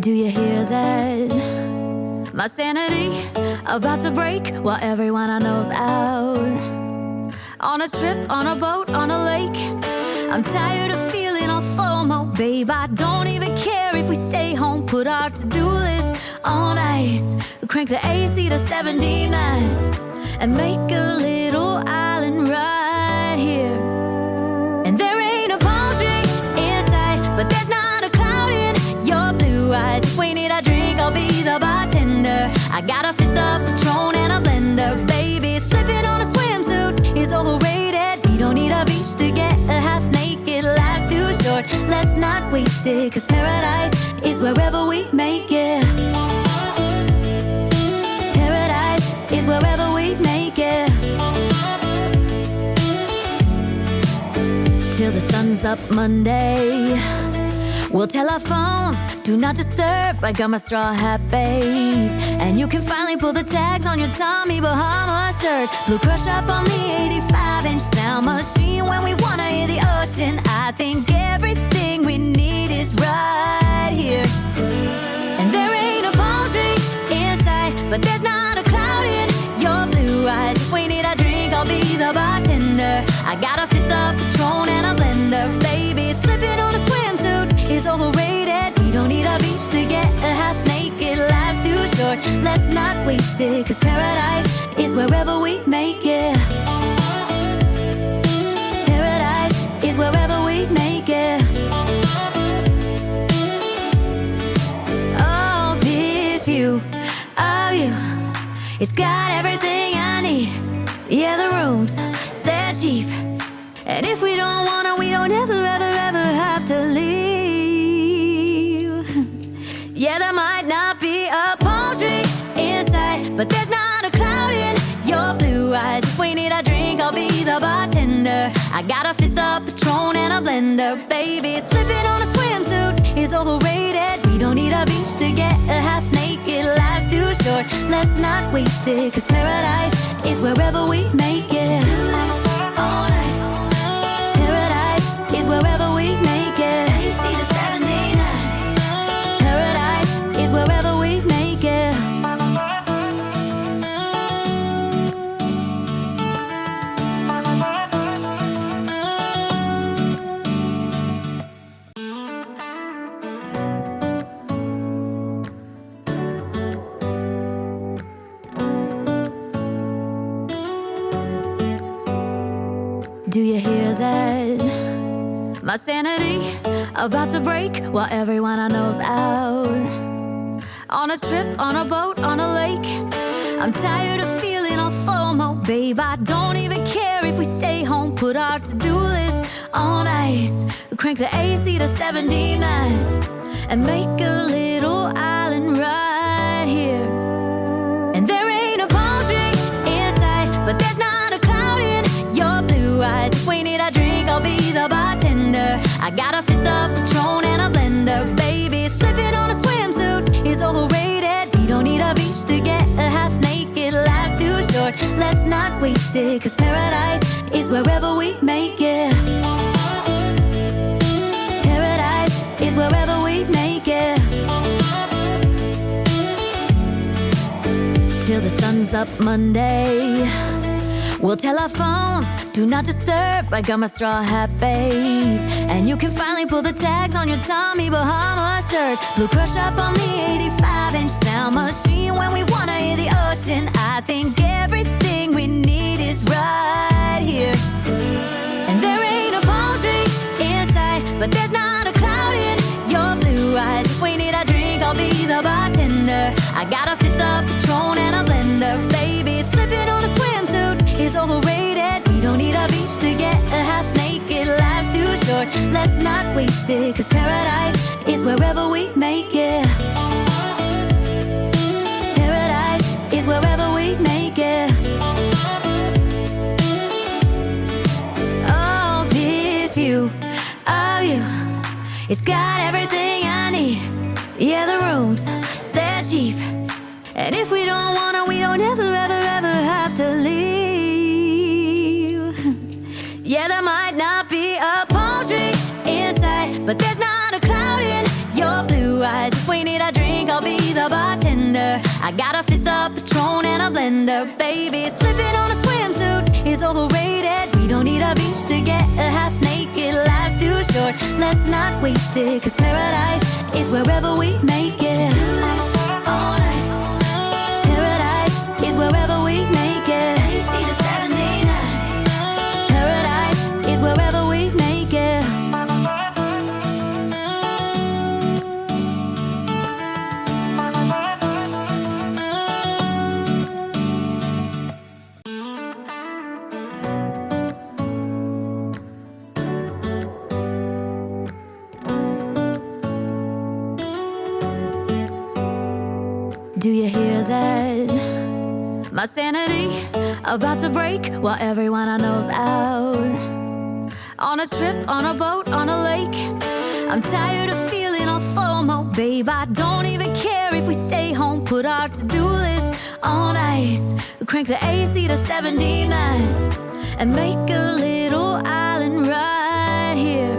Do you hear that? My sanity about to break while everyone I know's out. On a trip, on a boat, on a lake. I'm tired of feeling all FOMO, babe. I don't even care if we stay home. Put our to-do list on ice. Crank the AC to 79 and make a little island right here. And there ain't a palm tree in sight, but there's not a cloud in your blue eyes. If we need a drink, I'll be the bartender. I got a fifth of Patron and a blender, baby. Slipping on a swimsuit is overrated. We don't need a beach to get a half naked. Life's too short, let's not waste it, 'cause paradise is wherever we make it. Paradise is wherever we make it. Till the sun's up Monday, we'll tell our phones, do not disturb. I got my straw hat, babe. And you can finally pull the tags on your Tommy Bahama shirt. Blue crush up on the 85-inch sound machine when we wanna hear the ocean. I think everything we need is right here. And there ain't a palm tree in sight, but there's not a cloud in your blue eyes. If we need a drink, I'll be the bartender. I got a fifth of Patron and a blender, baby. Slipping on a swimsuit is overrated. We don't need a beach to get a half naked. Life's too short, let's not waste it, 'cause paradise is wherever we make it. Paradise is wherever we make it. Oh, this view of you, it's got everything I need. Yeah, the rooms, they're cheap. And if we don't wanna, we don't ever, ever, ever have to leave. Yeah, there might not be a palm tree inside, but there's not a cloud in your blue eyes. If we need a drink, I'll be the bartender. I got a fifth of Patron and a blender, baby. Slipping on a swimsuit is overrated. We don't need a beach to get a half naked. Life's too short, let's not waste it, 'cause paradise is wherever we make it. On ice. Paradise is wherever we make it. AC to 79. Paradise is wherever we make it. Do you hear that? My sanity about to break while everyone I know's out. On a trip, on a boat, on a lake. I'm tired of feeling all FOMO, babe. I don't even care if we stay home. Put our to-do list on ice. Crank the AC to 79 and make a little island right here. And there ain't a palm tree in sight, but there's not a cloud in your blue eyes. If we need a drink, I'll be the bartender. I got a fifth of Patron and a blender, baby. Slipping on a swimsuit is overrated. We don't need a beach to get a half naked. Life's too short, let's not waste it, 'cause paradise is wherever we make it. Paradise is wherever we make it. Till the sun's up Monday, we'll tell our phones, do not disturb. I got my straw hat, babe. And you can finally pull the tags on your Tommy Bahama shirt. Blue crush up on the 85-inch sound machine when we wanna hear the ocean. I think everything we need is right here. And there ain't a palm tree in sight, but there's not a cloud in your blue eyes. If we need a drink, I'll be the bartender. I got a fifth of Patron and a blender, baby. Slipping on a swimsuit is overrated. We don't need a beach to get a half naked. Life's too short, let's not waste it, 'cause paradise is wherever we make it. Paradise is wherever we make it. Oh, this view of you, it's got everything I need. Yeah, the rooms, they're cheap. And if we don't wanna, we don't ever, ever, ever have to leave. Yeah, there might not be a palm tree in sight, but there's not a cloud in your blue eyes. If we need a drink, fifth of Patron and a blender. Baby, slipping on a swimsuit is overrated. We don't need a beach to get a half naked. Life's too short, let's not waste it. Cause paradise is wherever we make it. All nice. Paradise is wherever we make it. AC to 79. Paradise is wherever we make it. Do you hear that? My sanity about to break while everyone I know's out. On a trip, on a boat, on a lake. I'm tired of feeling all FOMO, babe. I don't even care if we stay home. Put our to-do list on ice. Crank the AC to 79 and make a little island right here.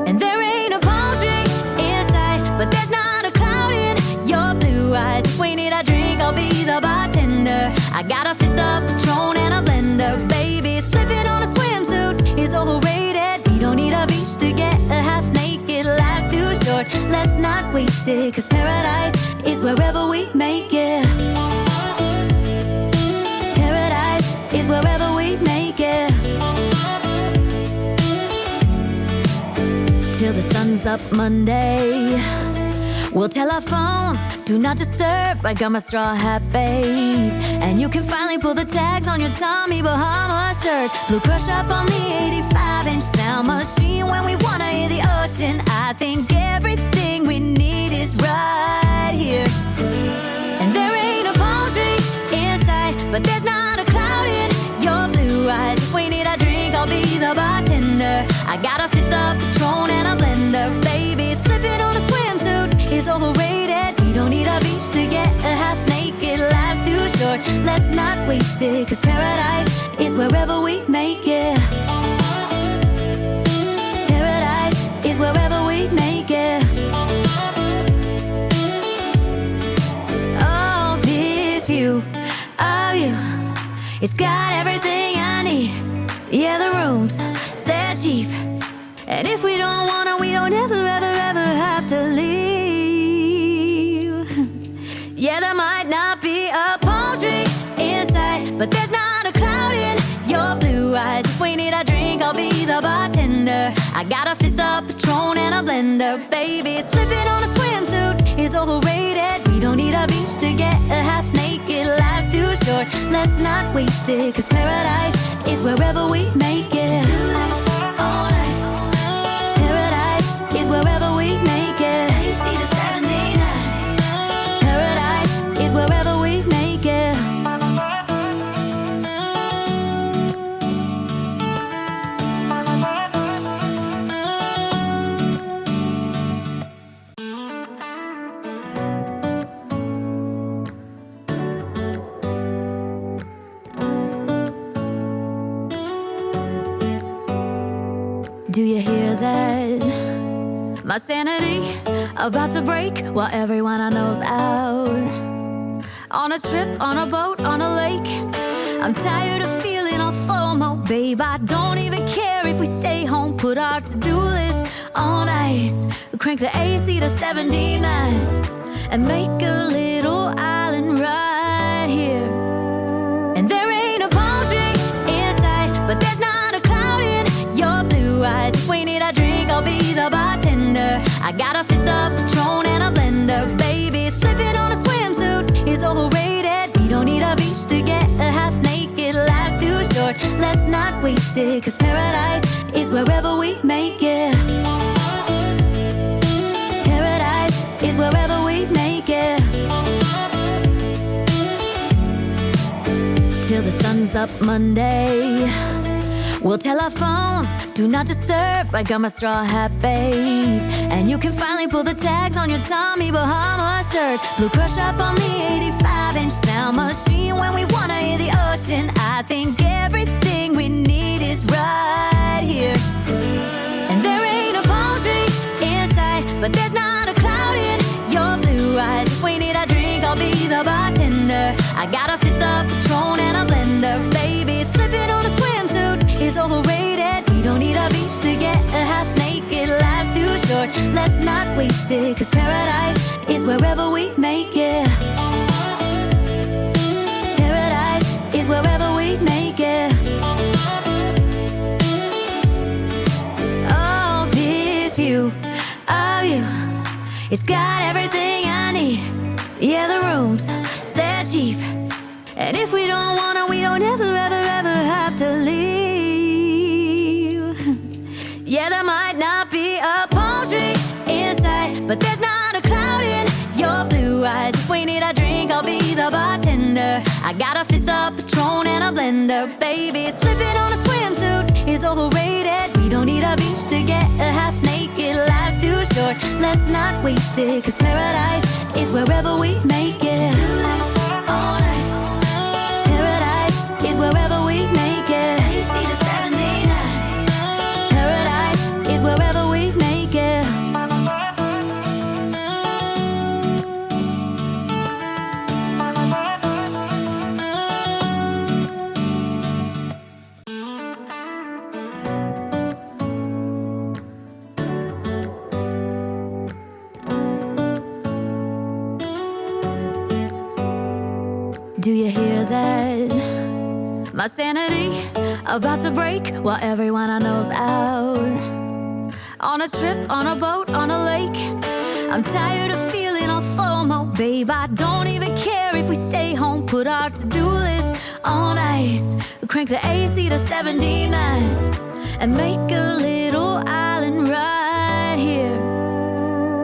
And there ain't a palm tree in sight, but there's not a cloud in your blue eyes. If we need a drink, I'll be the bartender. I got a fifth of Patron and a blender. Baby, slipping on a swimsuit is overrated. We don't need a beach to get a half naked. Life's too short, let's not waste it. Cause paradise is wherever we make it. Paradise is wherever we make it. Till the sun's up Monday, we'll tell our phones, do not disturb. I got my straw hat, babe. And you can finally pull the tags on your Tommy Bahama shirt. Blue crush up on the 85-inch sound machine. When we wanna hear the ocean, I think everything we need is right here. And there ain't a palm tree in sight, but there's not a cloud in your blue eyes. If we need a drink, I'll be the bartender. I got a fifth of Patron and a blender. Baby, slipping on a swimsuit is overrated. We don't need a beach to get a half naked. Life's too short, let's not waste it. Cause paradise is wherever we make it. Paradise is wherever we make it. Oh, this view of you, it's got everything I need. Yeah, the rooms, they're cheap. And if we don't wanna, we don't ever, ever, ever have to leave. Yeah, there might not be a palm tree in sight, but there's not a cloud in your blue eyes. If we need a drink, I'll be the bartender. I got a fifth of Patron and a blender. Baby, slipping on a swimsuit is overrated. We don't need a beach to get a half naked. Life's too short, let's not waste it. Cause paradise is wherever we make it. All nice. Paradise is wherever we make it. AC to 79. Paradise is wherever we make it. Do you hear that? My sanity about to break while everyone I know's out. On a trip, on a boat, on a lake. I'm tired of feeling all FOMO, babe. I don't even care if we stay home. Put our to-do list on ice. Crank the AC to 79 and make a little island right here. And there ain't a palm tree in sight, but there's not a cloud in your blue eyes. If we need a drink, I'll be the bartender. I got a fifth of Patron and a blender. Baby, slipping on a swimsuit is overrated. We don't need a beach to get a half naked. Life's too short, let's not waste it. Cause paradise is wherever we make it. Paradise is wherever we make it. Till the sun's up Monday, we'll tell our phones, do not disturb. I got my straw hat, babe. And you can finally pull the tags on your Tommy Bahama shirt. Blue crush up on the 85-inch sound machine. When we wanna hear the ocean, I think everything we need is right here. And there ain't a palm tree in sight, but there's not a cloud in your blue eyes. If we need a drink, I'll be the bartender. to get half naked. Life's too short, let's not waste it, 'cause paradise is wherever we make it. Paradise is wherever we make it. Oh, this view of you, it's got everything I need. Yeah, the rooms, they're cheap, and if we don't wanna, we don't ever, ever, ever have to leave. Yeah, there might not be a palm tree inside, but there's not a cloud in your blue eyes. If we need a drink, I'll be the bartender. I got a fifth of Patron and a blender. Baby, slipping on a swimsuit is overrated. We don't need a beach to get half naked. Life's too short, let's not waste it, 'cause paradise is wherever we make it. Oh, nice. Paradise is wherever we make it. AC to 79. Paradise is wherever we make it. Do you hear that? My sanity about to break while everyone I know's out. On a trip, on a boat, on a lake. I'm tired of feeling all FOMO, babe. I don't even care if we stay home. Put our to-do list on ice. Crank the AC to 79 and make a little island right here.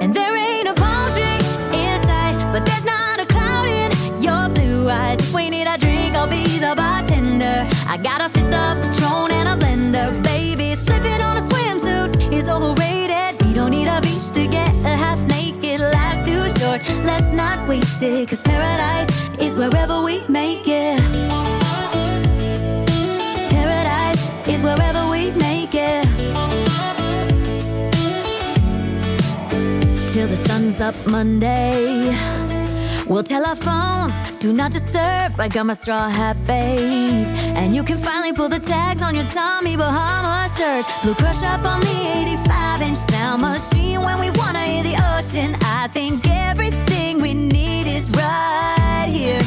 And there ain't a palm tree inside, but there's not a cloud in your blue eyes. If we need a drink, I'll be the bartender. I got a fifth of Patron and a blender. Baby, slipping on a swimsuit is overrated. We don't need a beach to get half naked. Life's too short, let's not waste it, 'cause paradise is wherever we make it. Paradise is wherever we make it. Till the sun's up Monday, we'll tell our phones, do not disturb. I got my straw hat, babe, and you can finally pull the tags on your Tommy Bahama shirt. Blue crush up on the 85-inch sound machine when we wanna hear the ocean. I think everything we need is right here.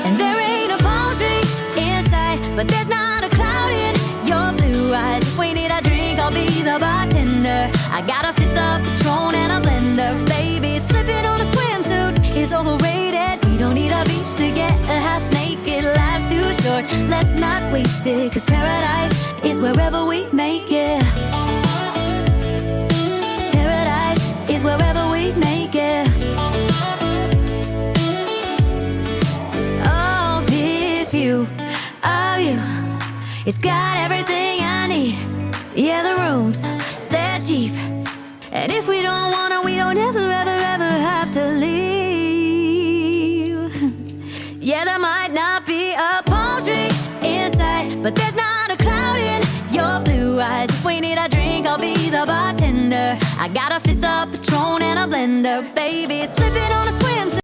And there ain't a palm tree inside, but there's not a cloud in your blue eyes. If we need a drink, I'll be the bartender. I got a fifth of Patron and a blender. Baby, slipping on a swimsuit is overrated. We don't need a beach to get half naked. Life's too short, let's not waste it, 'cause paradise is wherever we make it. Paradise is wherever we make it. Oh, this view of you, it's got everything I need. Yeah, the rooms, they're cheap, and if we don't wanna, we don't ever, ever, ever have to leave. Yeah, there might not be a palm tree inside, but there's not a cloud in your blue eyes. If we need a drink, I'll be the bartender. I got a fifth of Patron and a blender. Baby, slipping on a swimsuit.